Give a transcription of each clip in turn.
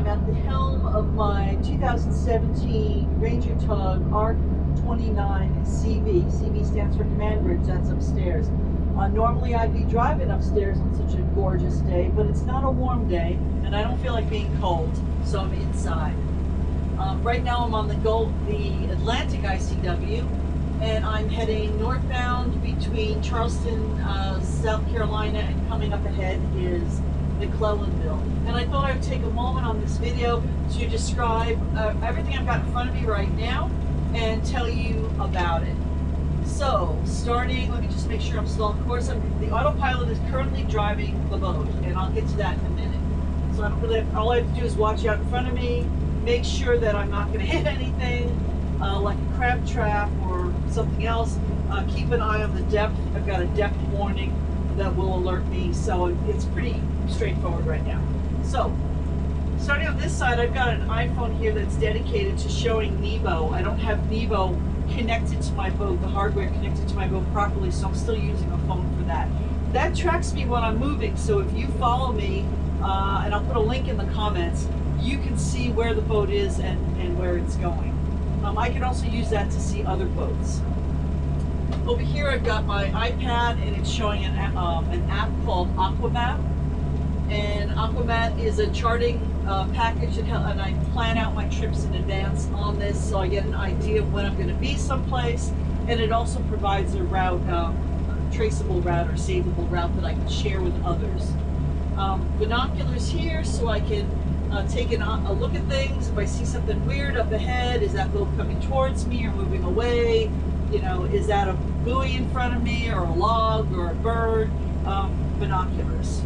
I'm at the helm of my 2017 Ranger Tug R29 CV. CV stands for Command Bridge, that's upstairs. Normally I'd be driving upstairs on such a gorgeous day, but it's not a warm day, and I don't feel like being cold, so I'm inside. Right now I'm on the Atlantic ICW, and I'm heading northbound between Charleston, South Carolina, and coming up ahead is McClellanville. And I thought I would take a moment on this video to describe everything I've got in front of me right now and tell you about it. So, starting, let me just make sure I'm still on course. The autopilot is currently driving the boat, and I'll get to that in a minute. So all I have to do is watch out in front of me, make sure that I'm not going to hit anything, like a crab trap or something else. Keep an eye on the depth. I've got a depth warning that will alert me, so it's pretty straightforward right now. So, starting on this side, I've got an iPhone here that's dedicated to showing Nebo. I don't have Nebo connected to my boat, the hardware connected to my boat properly, so I'm still using a phone for that. That tracks me when I'm moving, so if you follow me, and I'll put a link in the comments, you can see where the boat is and where it's going. I can also use that to see other boats. Over here I've got my iPad, and it's showing an app called Aquamap. And Aquamap is a charting package, and I plan out my trips in advance on this, so I get an idea of when I'm going to be someplace. And it also provides a route, traceable route or savable route that I can share with others. Binoculars here, so I can take a look at things. If I see something weird up ahead, is that boat coming towards me or moving away? You know, is that a buoy in front of me, or a log, or a bird? Binoculars.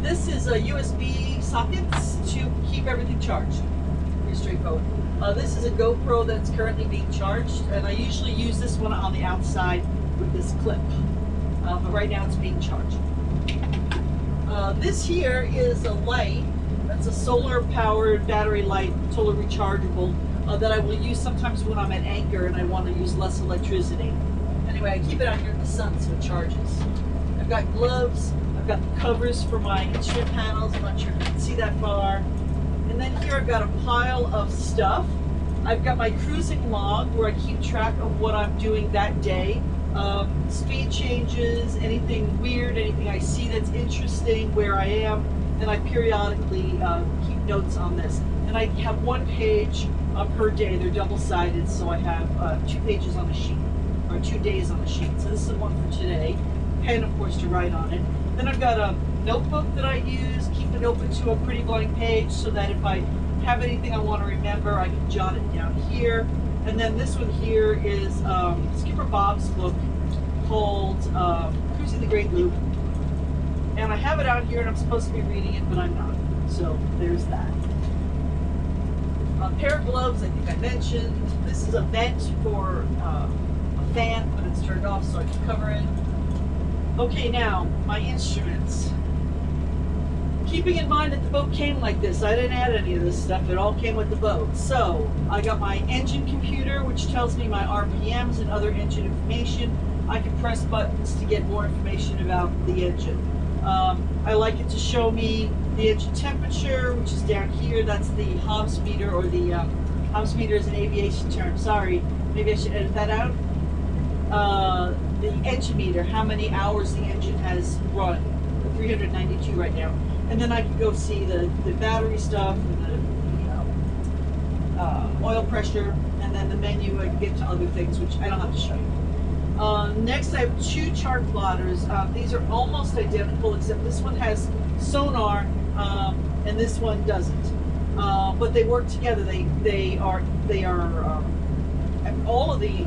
This is a USB sockets to keep everything charged. Pretty straightforward. This is a GoPro that's currently being charged, and I usually use this one on the outside with this clip. But right now it's being charged. This here is a light. That's a solar-powered battery light, totally rechargeable, that I will use sometimes when I'm at anchor and I want to use less electricity. Anyway, I keep it out here in the sun so it charges. I've got gloves. I've got the covers for my instrument panels. I'm not sure if you can see that far. And then here I've got a pile of stuff. I've got my cruising log where I keep track of what I'm doing that day. Speed changes, anything weird, anything I see that's interesting, where I am, and I periodically keep notes on this. And I have one page per day. They're double-sided, so I have 2 pages on the sheet, or 2 days on the sheet. So this is the one for today. Pen, of course, to write on it. Then I've got a notebook that I use, keep it open to a pretty blank page so that if I have anything I want to remember, I can jot it down here. And then this one here is Skipper Bob's book called Cruising the Great Loop. And I have it out here, and I'm supposed to be reading it, but I'm not. So there's that. A pair of gloves, I think I mentioned. This is a vent for a fan, but it's turned off so I can cover it. Okay, now, my instruments. Keeping in mind that the boat came like this, I didn't add any of this stuff, it all came with the boat. So, I got my engine computer, which tells me my RPMs and other engine information. I can press buttons to get more information about the engine. I like it to show me the engine temperature, which is down here. That's the Hobbs meter, or the Hobbs meter is an aviation term. Sorry, maybe I should edit that out. The engine meter, how many hours the engine has run. 392 right now. And then I can go see the battery stuff, and the oil pressure, and then the menu. I can get to other things, which I don't have to show you. Next, I have 2 chart plotters. These are almost identical, except this one has sonar, and this one doesn't. But they work together. They are all of the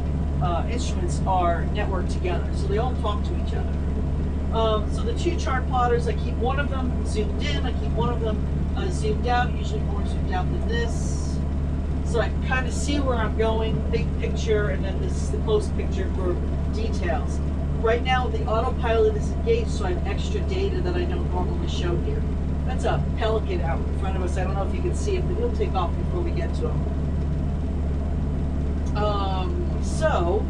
instruments are networked together, so they all talk to each other. So the 2 chart plotters, I keep one of them zoomed in, I keep one of them zoomed out, usually more zoomed out than this. So I can kind of see where I'm going, big picture, and then this is the close picture for details. Right now the autopilot is engaged, so I have extra data that I don't normally show here. That's a pelican out in front of us. I don't know if you can see it, but he'll take off before we get to him. So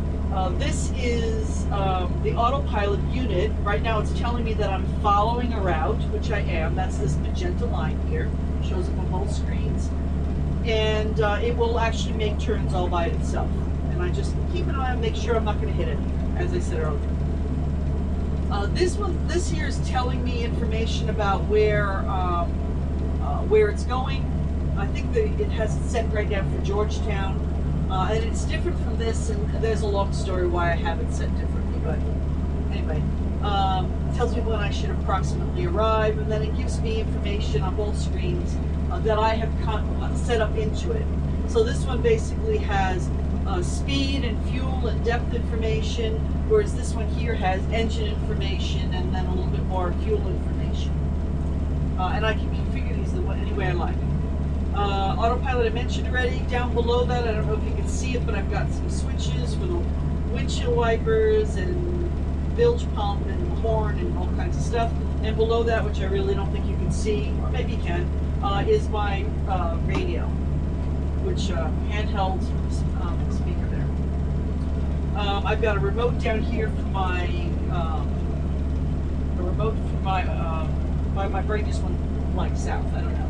This is the autopilot unit. Right now it's telling me that I'm following a route, which I am. That's this magenta line here. Shows up on both screens. And it will actually make turns all by itself. And I just keep an eye and make sure I'm not going to hit it, as I said earlier. This here is telling me information about where it's going. I think that it has it set right now for Georgetown, and it's different from this. And there's a long story why I have it set differently. But anyway, it tells me when I should approximately arrive, and then it gives me information on both screens that I have set up into it. So this one basically has speed and fuel and depth information, whereas this one here has engine information and then a little bit more fuel information. And I can configure these any way I like. Autopilot I mentioned already. Down below that, I don't know if you can see it, but I've got some switches for the windshield wipers and bilge pump and horn and all kinds of stuff. And below that, which I really don't think you can see, or maybe you can, is my radio, which handheld speaker there. I've got a remote down here for my my brain just went like south. I don't know.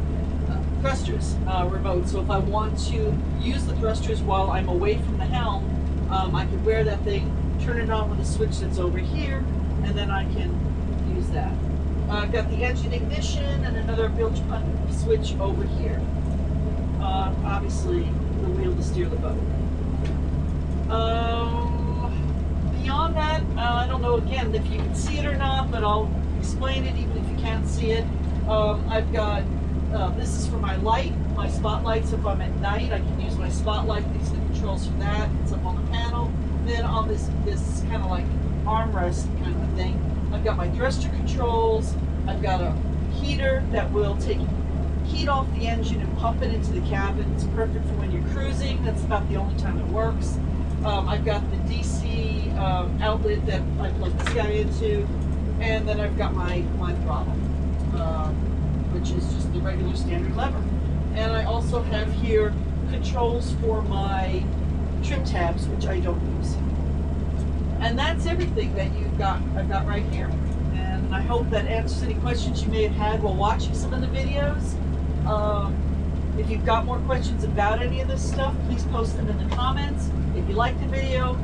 Thrusters remote. So if I want to use the thrusters while I'm away from the helm, I can wear that thing, turn it on with a switch that's over here, and then I can use that. I've got the engine ignition and another bilge pump switch over here. Obviously, the wheel to steer the boat. Beyond that, I don't know again if you can see it or not, but I'll explain it even if you can't see it. I've got this is for my light, my spotlight. So if I'm at night, I can use my spotlight. These are the controls for that. It's up on the panel. Then on this kind of like armrest kind of thing, I've got my thruster controls. I've got a heater that will take heat off the engine and pump it into the cabin. It's perfect for when you're cruising. That's about the only time it works. I've got the DC outlet that I plug this guy into, and then I've got my throttle, which is just the regular standard lever. And I also have here controls for my trim tabs, which I don't use. And that's everything that I've got right here. And I hope that answers any questions you may have had while watching some of the videos. If you've got more questions about any of this stuff, please post them in the comments. If you like the video,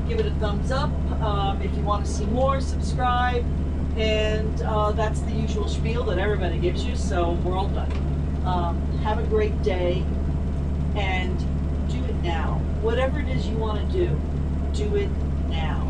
give it a thumbs up. If you want to see more, subscribe. And that's the usual spiel that everybody gives you, so we're all done. Have a great day, and do it now. Whatever it is you want to do it now.